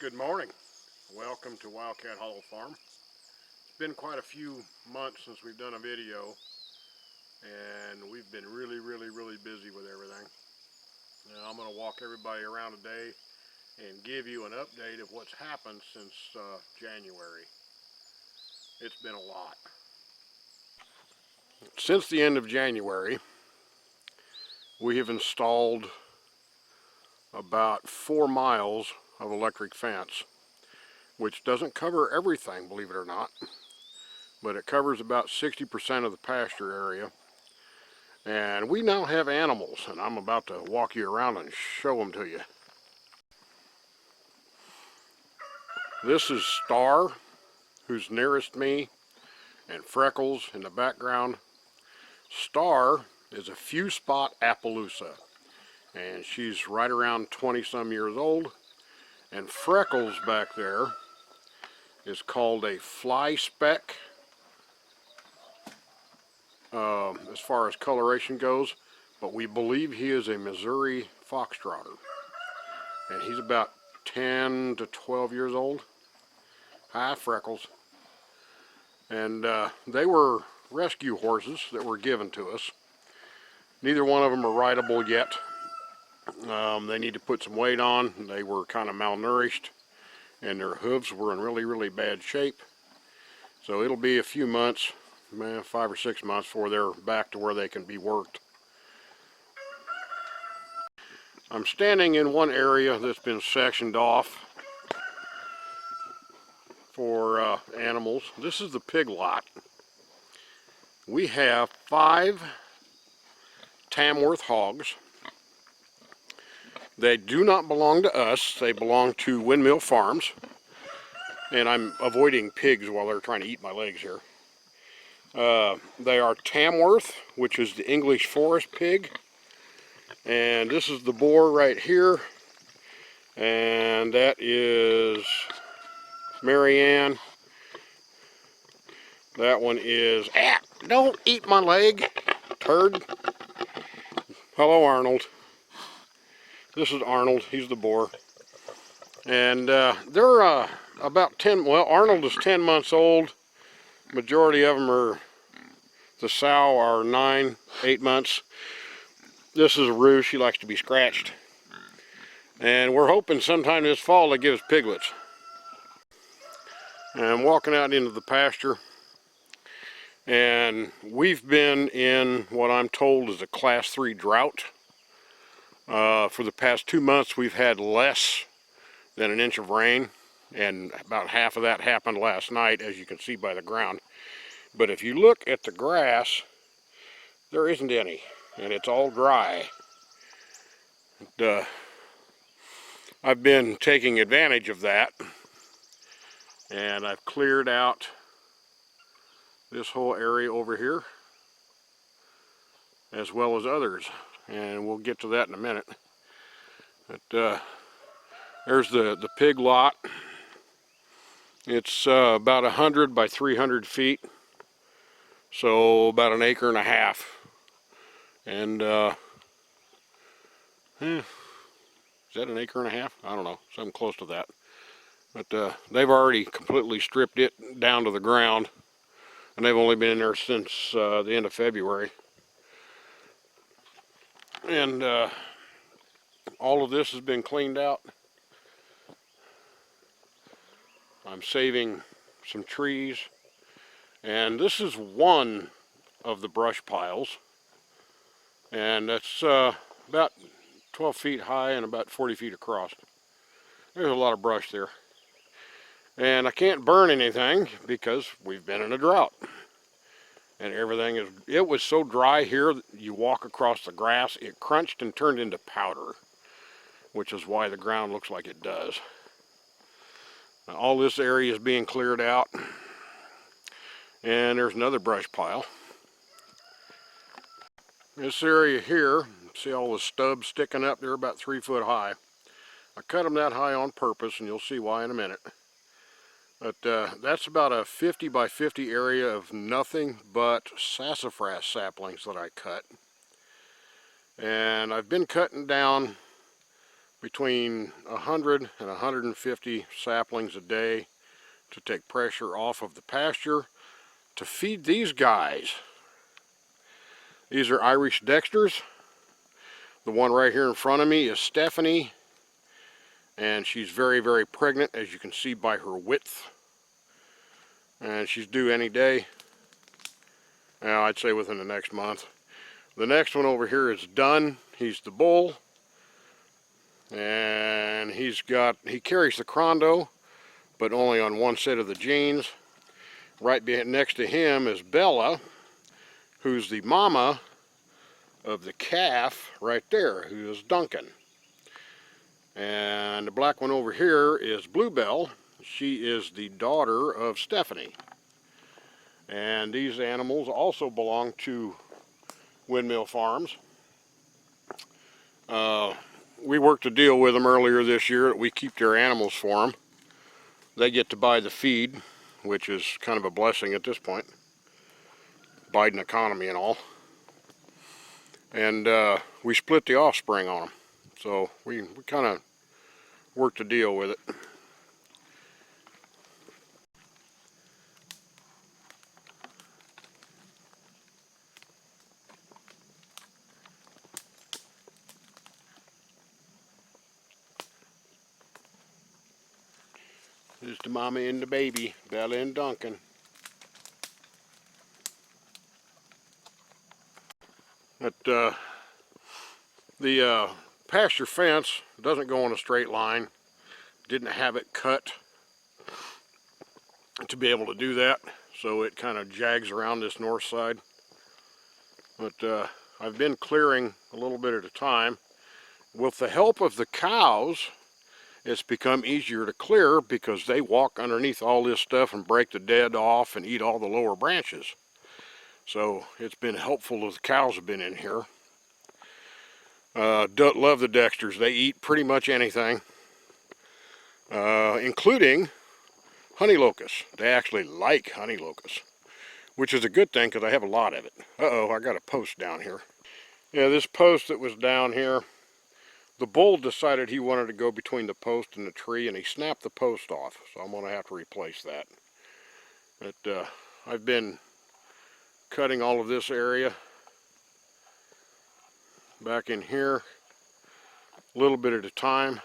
Good morning. Welcome to Wildcat Hollow Farm. It's been quite a few months since we've done a video, and we've been really busy with everything. Now I'm going to walk everybody around today and give you an update of what's happened since January. It's been a lot. Since the end of January, we have installed about 4 miles of electric fence, which doesn't cover everything, believe it or not, but it covers about 60% of the pasture area. And we now have animals, and I'm about to walk you around and show them to you. This is Star, who's nearest me, and Freckles in the background. Star is a few spot Appaloosa, and she's right around 20-some years old. And Freckles back there is called a fly speck as far as coloration goes, but we believe he is a Missouri foxtrotter, and he's about 10 to 12 years old. Hi, Freckles. And they were rescue horses that were given to us. Neither one of them are rideable yet. They need to put some weight on. They were kind of malnourished, and their hooves were in really bad shape. So it'll be a few months, 5 or 6 months, before they're back to where they can be worked. I'm standing in one area that's been sectioned off for animals. This is the pig lot. We have 5 Tamworth hogs. They do not belong to us. They belong to Windmill Farms. And I'm avoiding pigs while they're trying to eat my legs here. They are Tamworth, which is the English forest pig. And this is the boar right here. And that is Marianne. That one is... don't eat my leg, turd. Hello, Arnold. This is Arnold. He's the boar. And they're about 10... well, Arnold is 10 months old. Majority of them are... the sow are 9, 8 months. This is a Roo. She likes to be scratched. And we're hoping sometime this fall to give us piglets. And I'm walking out into the pasture. And we've been in what I'm told is a Class 3 drought. For the past 2 months, we've had less than an inch of rain, and about half of that happened last night, as you can see by the ground. But if you look at the grass, there isn't any, and it's all dry. I've been taking advantage of that, and I've cleared out this whole area over here, as well as others. And we'll get to that in a minute. But there's the pig lot. It's about 100 by 300 feet, so about an acre and a half. And is that an acre and a half? I don't know, something close to that. But they've already completely stripped it down to the ground, and they've only been in there since the end of February. And all of this has been cleaned out. I'm saving some trees, and this is one of the brush piles, and that's about 12 feet high and about 40 feet across. There's a lot of brush there, and I can't burn anything because we've been in a drought. And everything is, it was so dry here, you walk across the grass, it crunched and turned into powder, which is why the ground looks like it does. Now, all this area is being cleared out, and there's another brush pile. This area here, see all the stubs sticking up? They're about 3 foot high. I cut them that high on purpose, and you'll see why in a minute. But that's about a 50 by 50 area of nothing but sassafras saplings that I cut. And I've been cutting down between 100 and 150 saplings a day to take pressure off of the pasture to feed these guys. These are Irish Dexters. The one right here in front of me is Stephanie, and she's very, very pregnant, as you can see by her width. And she's due any day. Well, I'd say within the next month. The next one over here is Dunn. He's the bull, and he carries the Crondo, but only on one set of the genes. Right next to him is Bella, who's the mama of the calf right there, who is Duncan. And the black one over here is Bluebell. She is the daughter of Stephanie. And these animals also belong to Windmill Farms. We worked a deal with them earlier this year that we keep their animals for them. They get to buy the feed, which is kind of a blessing at this point. Biden economy and all. And we split the offspring on them. So we kind of worked a deal with it. This is the mama and the baby, Bella and Duncan. But the pasture fence doesn't go on a straight line. Didn't have it cut to be able to do that, so it kind of jags around this north side. But I've been clearing a little bit at a time. With the help of the cows, it's become easier to clear because they walk underneath all this stuff and break the dead off and eat all the lower branches. So it's been helpful as the cows have been in here. Love the Dexters. They eat pretty much anything, including honey locusts. They actually like honey locusts, which is a good thing because I have a lot of it. Uh-oh, I got a post down here. Yeah, this post that was down here, the bull decided he wanted to go between the post and the tree, and he snapped the post off, so I'm going to have to replace that. But I've been cutting all of this area back in here a little bit at a time.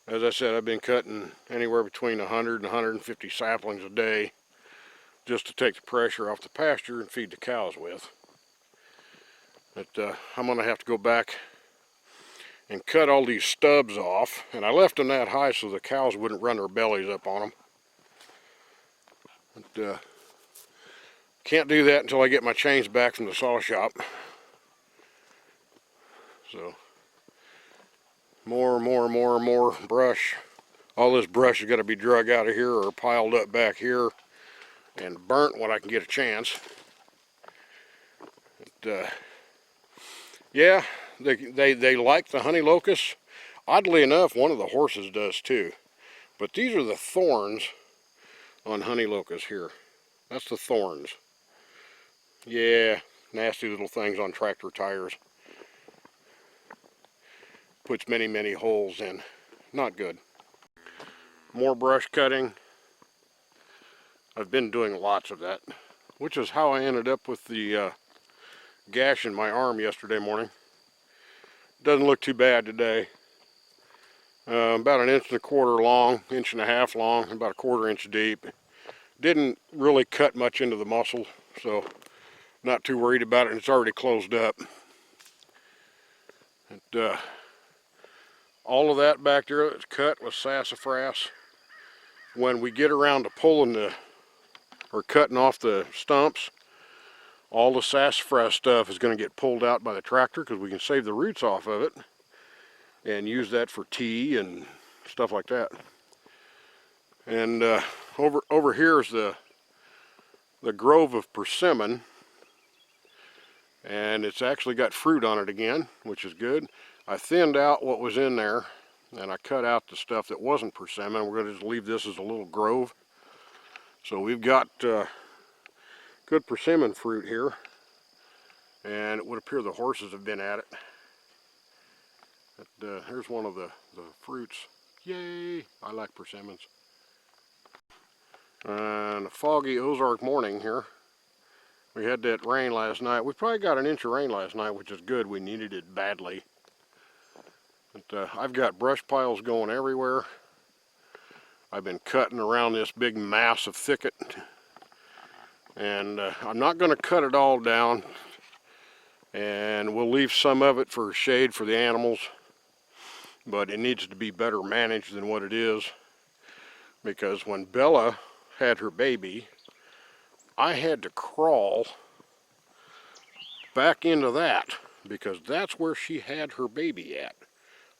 As I said, I've been cutting anywhere between 100 and 150 saplings a day just to take the pressure off the pasture and feed the cows with. But I'm going to have to go back and cut all these stubs off, and I left them that high so the cows wouldn't run their bellies up on them. But can't do that until I get my chains back from the saw shop. So more brush. All this brush has got to be drug out of here or piled up back here and burnt when I can get a chance. But, yeah, they like the honey locusts. Oddly enough, one of the horses does too. But these are the thorns on honey locusts here. That's the thorns. Yeah, nasty little things on tractor tires. Puts many holes in. Not good. More brush cutting. I've been doing lots of that, which is how I ended up with the gash in my arm yesterday morning. Doesn't look too bad today. About 1.25 inches long, 1.5 inches long, about 1/4 inch deep. Didn't really cut much into the muscle, so not too worried about it. It's already closed up. And, all of that back there that's cut was sassafras. When we get around to pulling or cutting off the stumps, all the sassafras stuff is going to get pulled out by the tractor because we can save the roots off of it and use that for tea and stuff like that. And over here is the grove of persimmon, and it's actually got fruit on it again, which is good. I thinned out what was in there, and I cut out the stuff that wasn't persimmon. We're going to just leave this as a little grove. So we've got good persimmon fruit here, and it would appear the horses have been at it. here's one of the fruits. Yay! I like persimmons. And a foggy Ozark morning here. We had that rain last night. We probably got an inch of rain last night, which is good. We needed it badly. But I've got brush piles going everywhere. I've been cutting around this big mass of thicket. And I'm not going to cut it all down. And we'll leave some of it for shade for the animals. But it needs to be better managed than what it is. Because when Bella had her baby, I had to crawl back into that because that's where she had her baby at,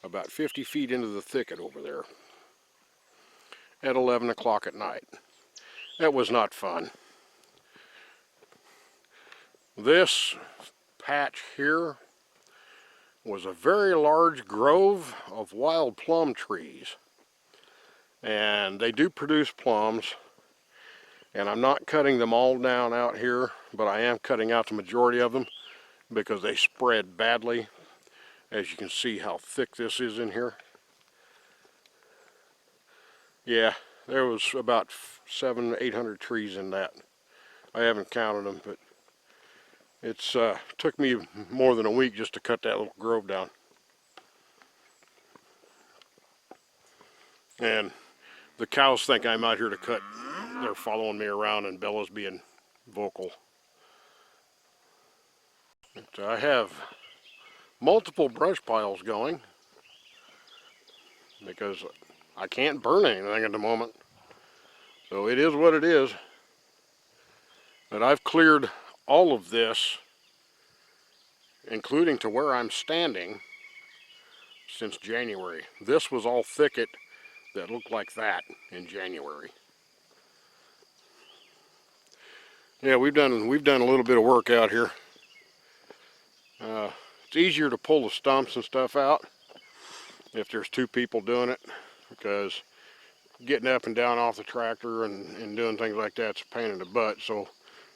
about 50 feet into the thicket over there at 11 o'clock at night. That was not fun. This patch here was a very large grove of wild plum trees, and they do produce plums. And I'm not cutting them all down out here, but I am cutting out the majority of them because they spread badly. As you can see how thick this is in here. Yeah, there was about 700 to 800 trees in that. I haven't counted them, but it's took me more than a week just to cut that little grove down. And the cows think I'm out here to cut. They're following me around and Bella's being vocal. But I have multiple brush piles going because I can't burn anything at the moment. So it is what it is. But I've cleared all of this, including to where I'm standing, since January. This was all thicket that looked like that in January. Yeah, we've done a little bit of work out here. It's easier to pull the stumps and stuff out if there's two people doing it, because getting up and down off the tractor and doing things like that's a pain in the butt. So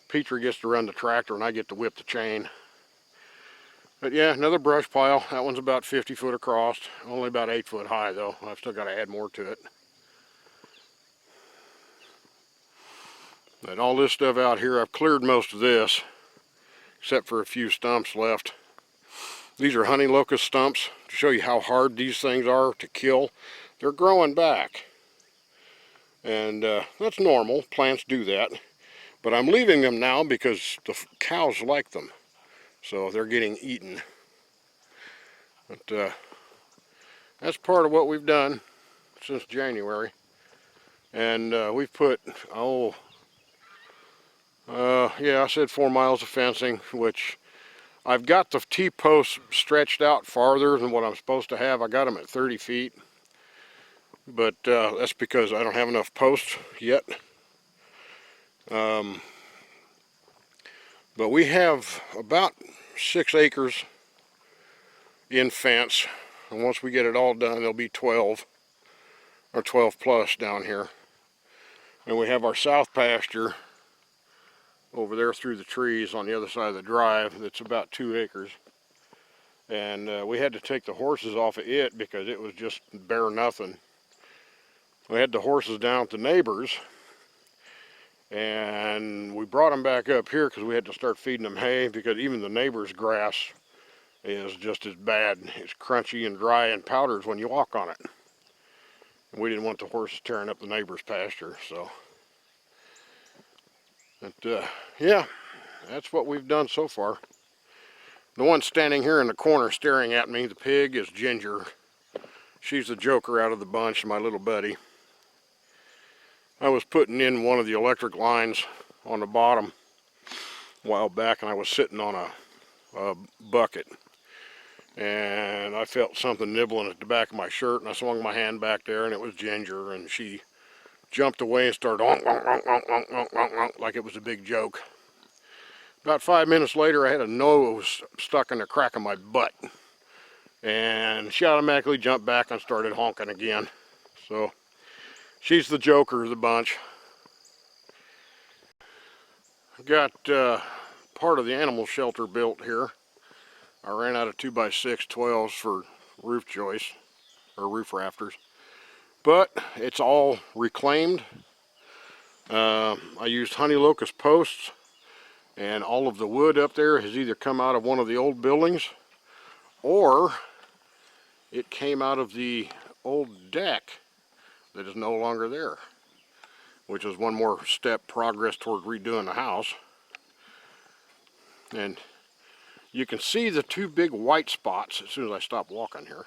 Peter gets to run the tractor and I get to whip the chain. But yeah, another brush pile. That one's about 50 foot across, only about 8 foot high though. I've still got to add more to it. But all this stuff out here, I've cleared most of this, except for a few stumps left. These are honey locust stumps, to show you how hard these things are to kill. They're growing back. And that's normal, plants do that. But I'm leaving them now because the cows like them. So they're getting eaten. But that's part of what we've done since January. And we've put, yeah, I said 4 miles of fencing, which I've got the T-posts stretched out farther than what I'm supposed to have. I got them at 30 feet, but that's because I don't have enough posts yet. But we have about 6 acres in fence, and once we get it all done, there'll be 12 or 12 plus down here. And we have our south pasture over there through the trees on the other side of the drive. That's about 2 acres. And we had to take the horses off of it because it was just bare nothing. We had the horses down at the neighbors, and we brought them back up here because we had to start feeding them hay, because even the neighbor's grass is just as bad. It's crunchy and dry and powders when you walk on it. And we didn't want the horses tearing up the neighbor's pasture, so. But yeah, that's what we've done so far. The one standing here in the corner staring at me, the pig, is Ginger. She's the joker out of the bunch, my little buddy. I was putting in one of the electric lines on the bottom a while back, and I was sitting on a bucket. And I felt something nibbling at the back of my shirt, and I swung my hand back there, and it was Ginger, and she jumped away and started onk, onk, onk, onk, onk, onk, onk, onk, like it was a big joke. About 5 minutes later, I had a nose stuck in the crack of my butt, and she automatically jumped back and started honking again. So she's the joker of the bunch. Got part of the animal shelter built here. I ran out of 2x6 12s for roof joists or roof rafters, but it's all reclaimed. I used honey locust posts, and all of the wood up there has either come out of one of the old buildings or it came out of the old deck that is no longer there, which is one more step progress toward redoing the house. And you can see the two big white spots as soon as I stop walking here.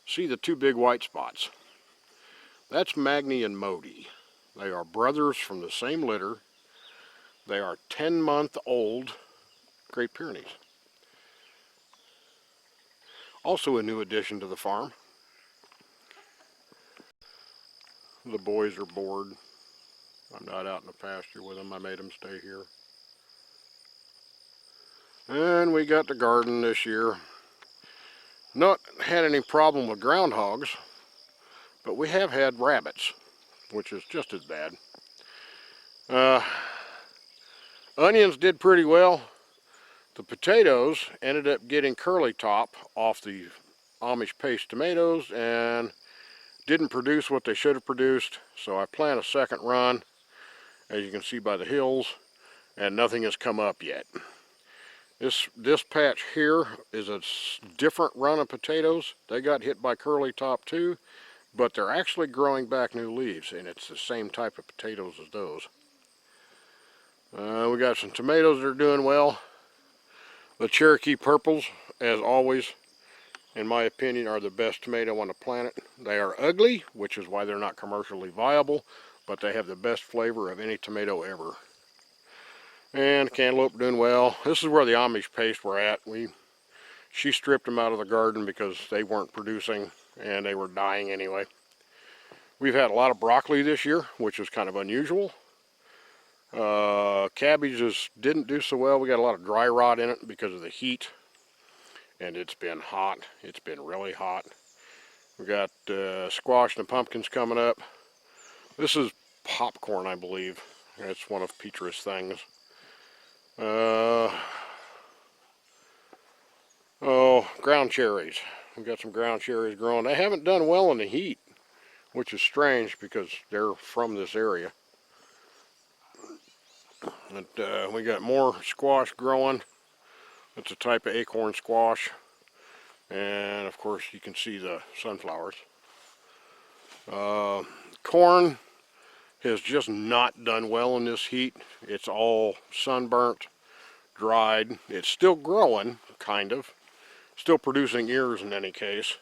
See the two big white spots. That's Magni and Modi. They are brothers from the same litter. They are 10-month-old Great Pyrenees. Also a new addition to the farm. The boys are bored. I'm not out in the pasture with them. I made them stay here. And we got the garden this year. Not had any problem with groundhogs, but we have had rabbits, which is just as bad. Onions did pretty well. The potatoes ended up getting curly top off the Amish paste tomatoes and didn't produce what they should have produced, so I planned a second run, as you can see by the hills, and nothing has come up yet. This patch here is a different run of potatoes. They got hit by curly top too, but they're actually growing back new leaves, and it's the same type of potatoes as those. We got some tomatoes that are doing well. The Cherokee Purples, as always, in my opinion, are the best tomato on the planet. They are ugly, which is why they're not commercially viable, but they have the best flavor of any tomato ever. And cantaloupe doing well. This is where the Amish paste were at. She stripped them out of the garden because they weren't producing and they were dying anyway. We've had a lot of broccoli this year, which is kind of unusual. Cabbages didn't do so well. We got a lot of dry rot in it because of the heat. And it's been hot. It's been really hot. We got squash and pumpkins coming up. This is popcorn, I believe. It's one of Petra's things. Ground cherries. We got some ground cherries growing. They haven't done well in the heat, which is strange because they're from this area. But we got more squash growing. It's a type of acorn squash, and of course you can see the sunflowers. Corn has just not done well in this heat. It's all sunburnt, dried. It's still growing, kind of. Still producing ears in any case.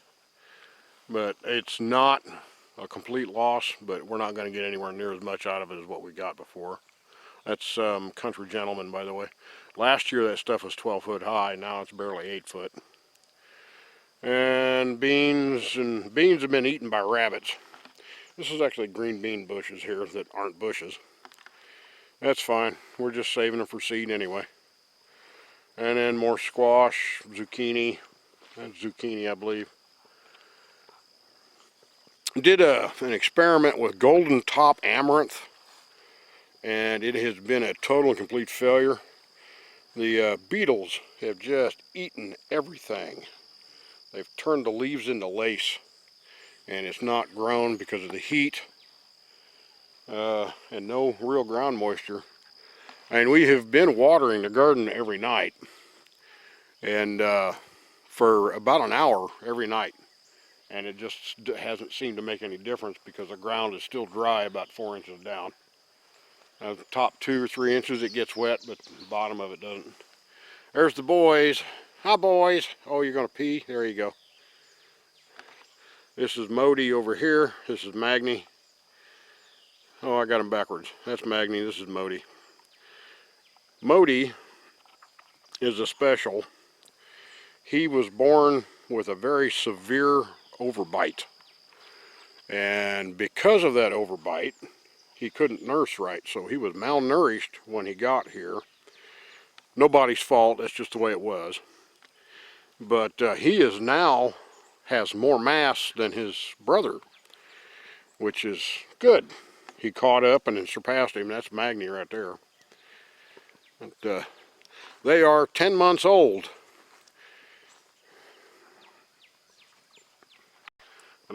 But it's not a complete loss, but we're not going to get anywhere near as much out of it as what we got before. That's Country Gentleman, by the way. Last year that stuff was 12 foot high. Now it's barely 8 foot. And beans have been eaten by rabbits. This is actually green bean bushes here that aren't bushes. That's fine. We're just saving them for seed anyway. And then more squash, zucchini. That's zucchini, I believe. Did an experiment with golden top amaranth, and it has been a total and complete failure. The beetles have just eaten everything. They've turned the leaves into lace, and it's not grown because of the heat and no real ground moisture. And we have been watering the garden every night, and for about an hour every night, and it just hasn't seemed to make any difference because the ground is still dry about 4 inches down. The top 2 or 3 inches it gets wet, but the bottom of it doesn't. There's the boys. Hi, boys. Oh, you're going to pee? There you go. This is Modi over here. This is Magni. Oh, I got them backwards. That's Magni. This is Modi. Modi is a special. He was born with a very severe overbite. And because of that overbite, he couldn't nurse right, so he was malnourished when he got here. Nobody's fault, that's just the way it was. But he is now has more mass than his brother, which is good. He caught up and then surpassed him. That's Magni right there. But, they are 10 months old.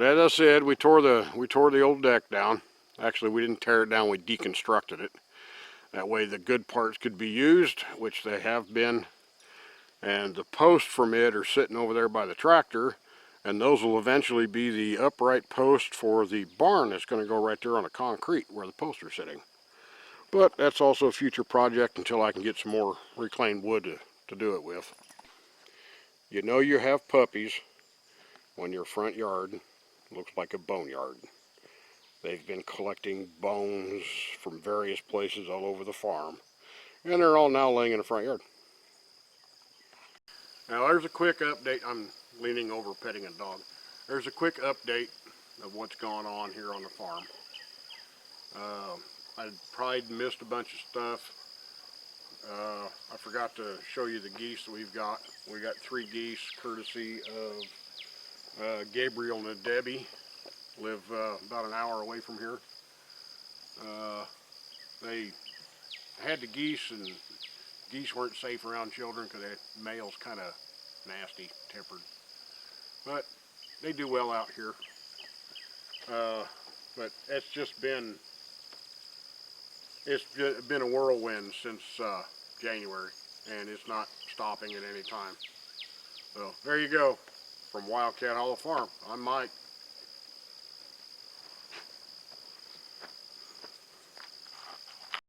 But as I said, we tore the old deck down. Actually, we didn't tear it down, we deconstructed it. That way the good parts could be used, which they have been. And the posts from it are sitting over there by the tractor, and those will eventually be the upright post for the barn that's going to go right there on the concrete where the posts are sitting. But that's also a future project until I can get some more reclaimed wood to do it with. You know you have puppies when your front yard looks like a boneyard. They've been collecting bones from various places all over the farm, and they're all now laying in the front yard. Now there's a quick update. I'm leaning over petting a dog. There's a quick update of what's going on here on the farm. I probably missed a bunch of stuff. I forgot to show you the geese that we've got. We got 3 geese courtesy of Gabriel and Debbie. Live about an hour away from here. They had the geese, and geese weren't safe around children because the male's kind of nasty tempered. But they do well out here. But it's been a whirlwind since January, and it's not stopping at any time. So there you go, from Wildcat Hollow Farm. I'm Mike.